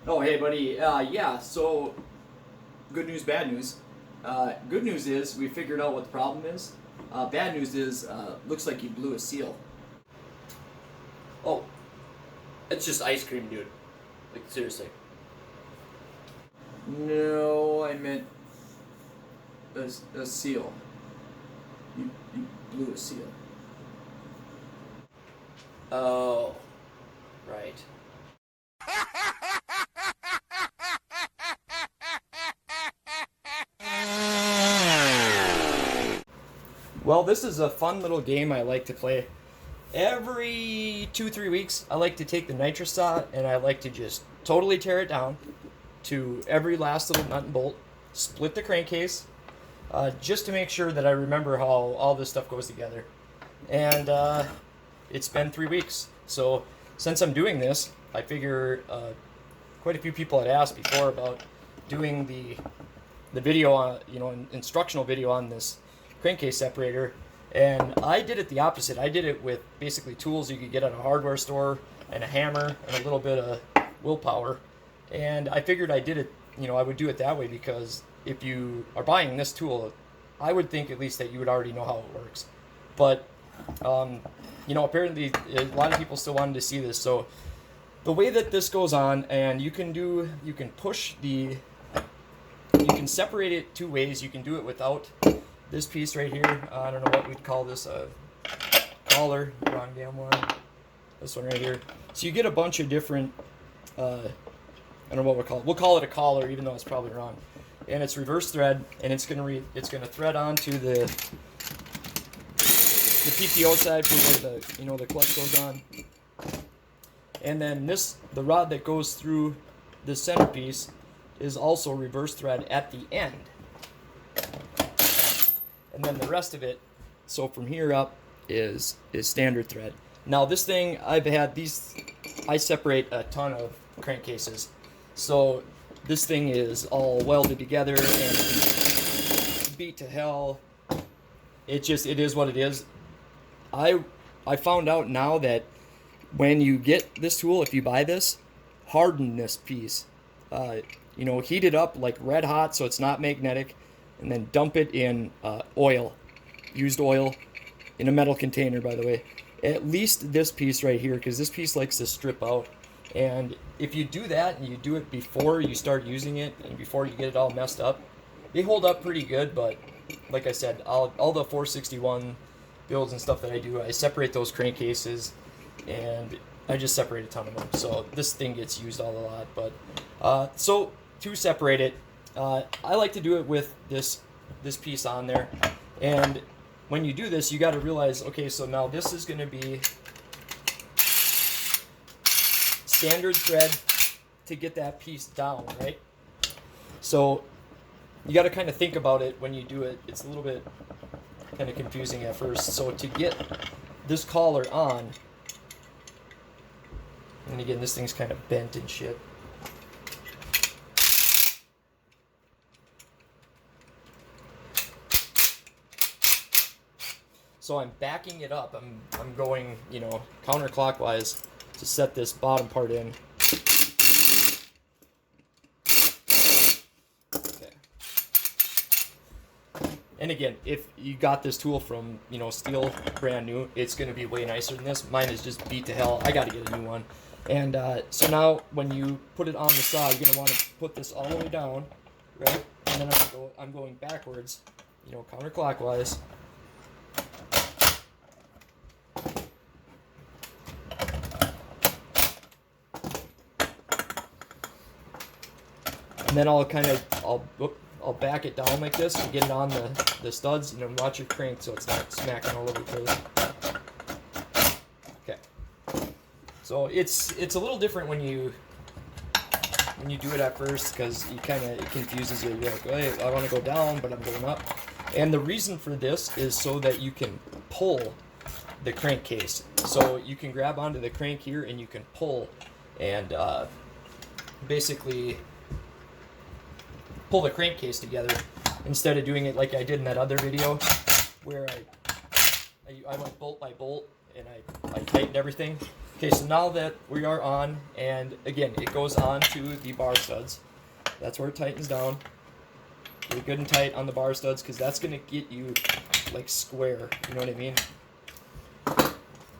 Oh, hey, buddy. Yeah, so good news, bad news. Good news is we figured out what the problem is. Bad news is looks like you blew a seal. Oh, it's just ice cream, dude. Like, seriously. No, I meant a seal. You blew a seal. Oh, right. Well, this is a fun little game I like to play. Every 2-3 weeks, I like to take the nitrous saw and I like to just totally tear it down to every last little nut and bolt, split the crankcase, just to make sure that I remember how all this stuff goes together. And it's been 3 weeks, so since I'm doing this, I figure quite a few people had asked before about doing the video on, instructional video on this crankcase separator, and I did it the opposite. I did it with basically tools you could get at a hardware store and a hammer and a little bit of willpower. And I figured I would do it that way because if you are buying this tool, I would think at least that you would already know how it works. But apparently a lot of people still wanted to see this. So the way that this goes on, and you can separate it two ways. You can do it without this piece right here. I don't know what we'd call this, a collar. Wrong damn one. This one right here. So you get a bunch of different, I don't know what we'll call it. We'll call it a collar, even though it's probably wrong. And it's reverse thread, and it's gonna thread onto the PTO side for where the clutch goes on. And then the rod that goes through the centerpiece is also reverse thread at the end. And then the rest of it, so from here up, is standard thread. Now this thing, I separate a ton of crankcases. So this thing is all welded together and beat to hell. It is what it is. I found out now that when you get this tool, if you buy this, harden this piece. Heat it up like red hot so it's not magnetic, and then dump it in used oil, in a metal container, by the way. At least this piece right here, because this piece likes to strip out. And if you do that and you do it before you start using it and before you get it all messed up, they hold up pretty good. But like I said, all the 461 builds and stuff that I do, I separate those crankcases, and I just separate a ton of them. So this thing gets used all a lot. But so to separate it, I like to do it with this piece on there. And when you do this, you got to realize, okay, so now this is going to be standard thread to get that piece down, right? So you got to kind of think about it when you do it. It's a little bit kind of confusing at first. So to get this collar on, and again, this thing's kind of bent and shit. So I'm backing it up. I'm going, counterclockwise to set this bottom part in. Okay. And again, if you got this tool from, steel, brand new, it's going to be way nicer than this. Mine is just beat to hell. I got to get a new one. And so now when you put it on the saw, you're going to want to put this all the way down, right? And then I'm going backwards, counterclockwise. And then I'll back it down like this to get it on the studs, watch your crank so it's not smacking all over the place. Okay. So it's a little different when you do it at first, because it confuses you. You're like, hey, I want to go down, but I'm going up. And the reason for this is so that you can pull the crankcase. So you can grab onto the crank here and you can pull and basically pull the crankcase together instead of doing it like I did in that other video where I went bolt by bolt and I tightened everything. Okay, so now that we are on, and again, it goes on to the bar studs. That's where it tightens down. Get it good and tight on the bar studs, because that's going to get you like square, you know what I mean?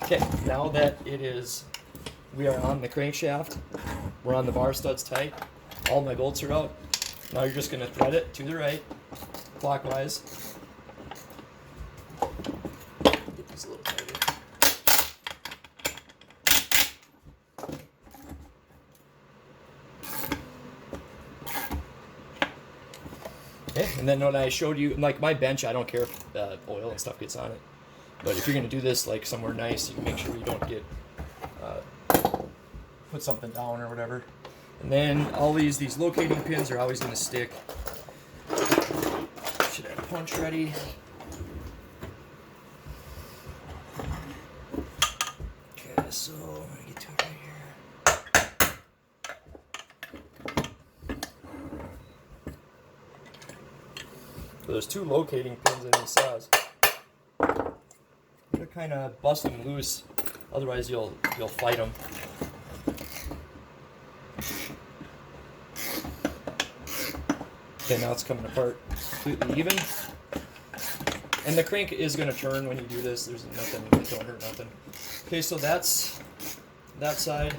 Okay, now that we are on the crankshaft, we're on the bar studs tight, all my bolts are out. Now you're just going to thread it to the right, clockwise. Get these a little tighter. Okay, and then when I showed you, like my bench, I don't care if oil and stuff gets on it. But if you're going to do this like somewhere nice, you make sure you don't get, put something down or whatever. And then all these locating pins are always going to stick. Should have a punch ready. Okay, so I'm going to get to it right here. So there's 2 locating pins in these saws. They're kind of bust them loose, otherwise you'll fight them. Okay, now it's coming apart completely even. And the crank is going to turn when you do this. There's nothing, it don't hurt nothing. Okay, so that's that side.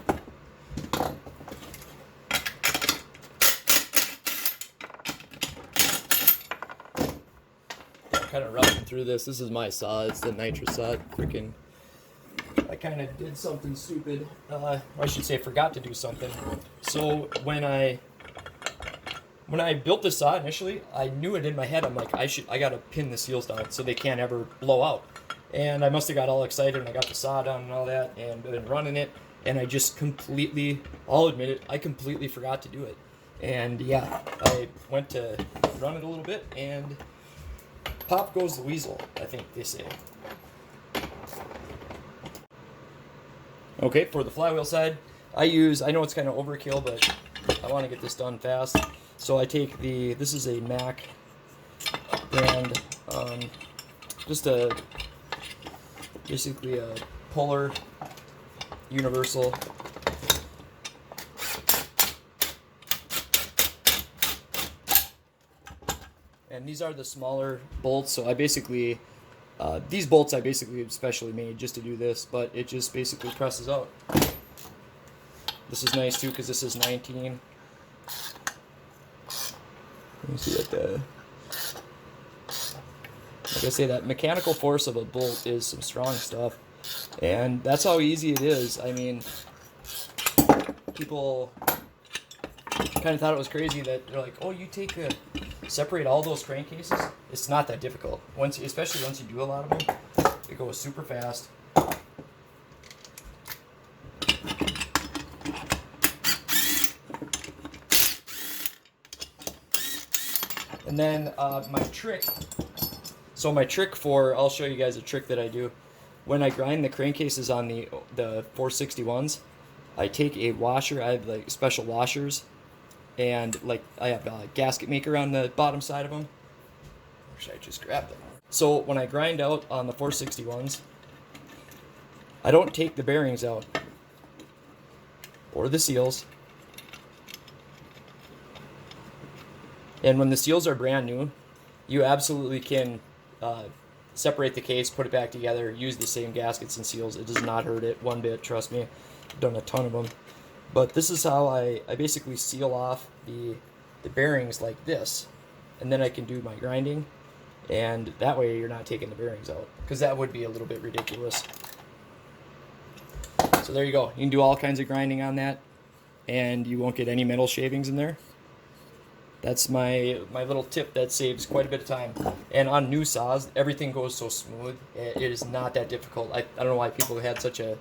Kind of roughing through this. This is my saw. It's the nitrous saw. Freaking, I kind of did something stupid. I should say, forgot to do something. So when I built this saw initially, I knew it in my head. I'm like, I gotta pin the seals down so they can't ever blow out. And I must have got all excited and I got the saw down and all that and been running it. And I just completely, I'll admit it, I completely forgot to do it. And yeah, I went to run it a little bit and pop goes the weasel, I think they say. Okay, for the flywheel side, I know it's kind of overkill, but I want to get this done fast. So I take this is a Mac brand, basically a puller, universal. And these are the smaller bolts, so I basically, these bolts I basically specially made just to do this, but it just basically presses out. This is nice too, because this is 19. Let me see that, like I say, that mechanical force of a bolt is some strong stuff. And that's how easy it is. I mean, people kind of thought it was crazy that they're like, oh, you separate all those crankcases. It's not that difficult. Especially once you do a lot of them, it goes super fast. And then my trick. So my trick I'll show you guys a trick that I do. When I grind the crankcases on the 461s, I take a washer. I have like special washers. And like I have a gasket maker on the bottom side of them. Or should I just grab them? So when I grind out on the 461s, I don't take the bearings out or the seals. And when the seals are brand new, you absolutely can separate the case, put it back together, use the same gaskets and seals. It does not hurt it one bit, trust me. I've done a ton of them. But this is how I basically seal off the bearings like this. And then I can do my grinding. And that way you're not taking the bearings out. Because that would be a little bit ridiculous. So there you go. You can do all kinds of grinding on that. And you won't get any metal shavings in there. That's my little tip that saves quite a bit of time. And on new saws, everything goes so smooth. It is not that difficult. I don't know why people had such a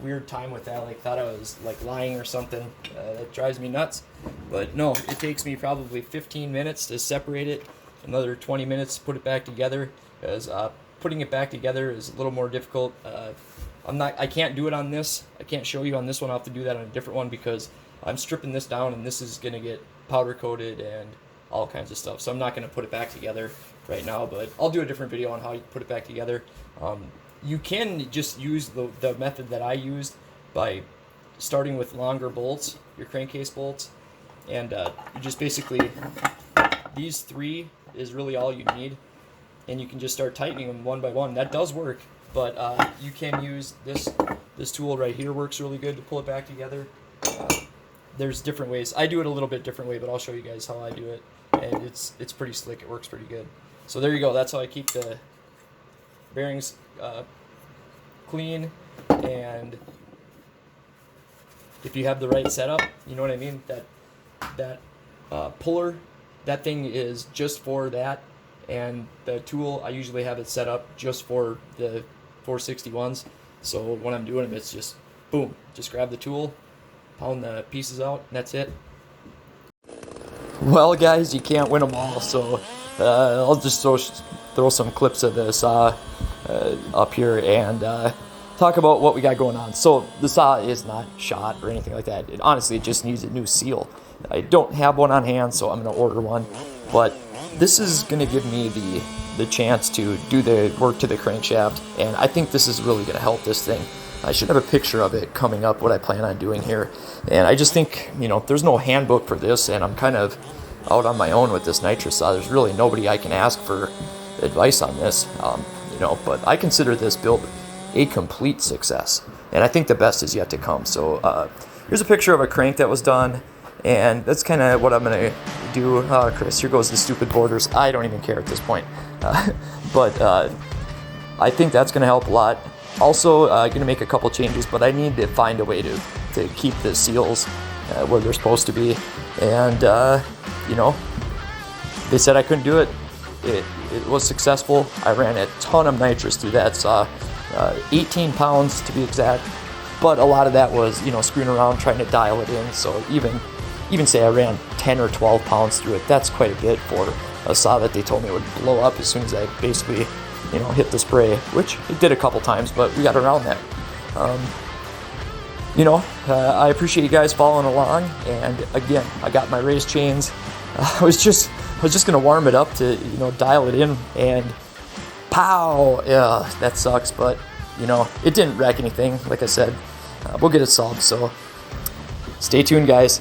weird time with that, like thought I was like lying or something. That drives me nuts. But no, it takes me probably 15 minutes to separate it, another 20 minutes to put it back together, because putting it back together is a little more difficult. I can't do it on this. I can't show you on this one. I'll have to do that on a different one because I'm stripping this down and this is gonna get powder coated and all kinds of stuff. So I'm not gonna put it back together right now, but I'll do a different video on how you put it back together. You can just use the method that I used by starting with longer bolts, your crankcase bolts, and you just basically, these 3 is really all you need, and you can just start tightening them one by one. That does work, but you can use this tool right here. Works really good to pull it back together. There's different ways. I do it a little bit different way, but I'll show you guys how I do it, and it's pretty slick. It works pretty good. So there you go. That's how I keep the bearings clean, and if you have the right setup, you know what I mean. That puller, that thing is just for that, and the tool I usually have it set up just for the 461s. So when I'm doing them, it's just boom, just grab the tool, pound the pieces out, and that's it. Well, guys, you can't win them all, so I'll just throw some clips of the saw up here and talk about what we got going on. So the saw is not shot or anything like that. Honestly, it just needs a new seal. I don't have one on hand, so I'm going to order one. But this is going to give me the chance to do the work to the crankshaft, and I think this is really going to help this thing. I should have a picture of it coming up, what I plan on doing here. And I just think, there's no handbook for this, and I'm kind of out on my own with this nitrous saw. There's really nobody I can ask for advice on this, but I consider this build a complete success. And I think the best is yet to come. So here's a picture of a crank that was done, and that's kind of what I'm going to do. Chris, here goes the stupid borders. I don't even care at this point. But I think that's going to help a lot. Also, going to make a couple changes, but I need to find a way to keep the seals where they're supposed to be. And, they said I couldn't do it. It was successful. I ran a ton of nitrous through that saw, 18 pounds to be exact. But a lot of that was, screwing around trying to dial it in. So even say I ran 10 or 12 pounds through it, that's quite a bit for a saw that they told me would blow up as soon as I basically hit the spray, which it did a couple times, but we got around that. I appreciate you guys following along, and again, I got my race chains. I was just gonna warm it up to dial it in, and pow! Yeah, that sucks, but it didn't wreck anything. Like I said, we'll get it solved. So stay tuned, guys.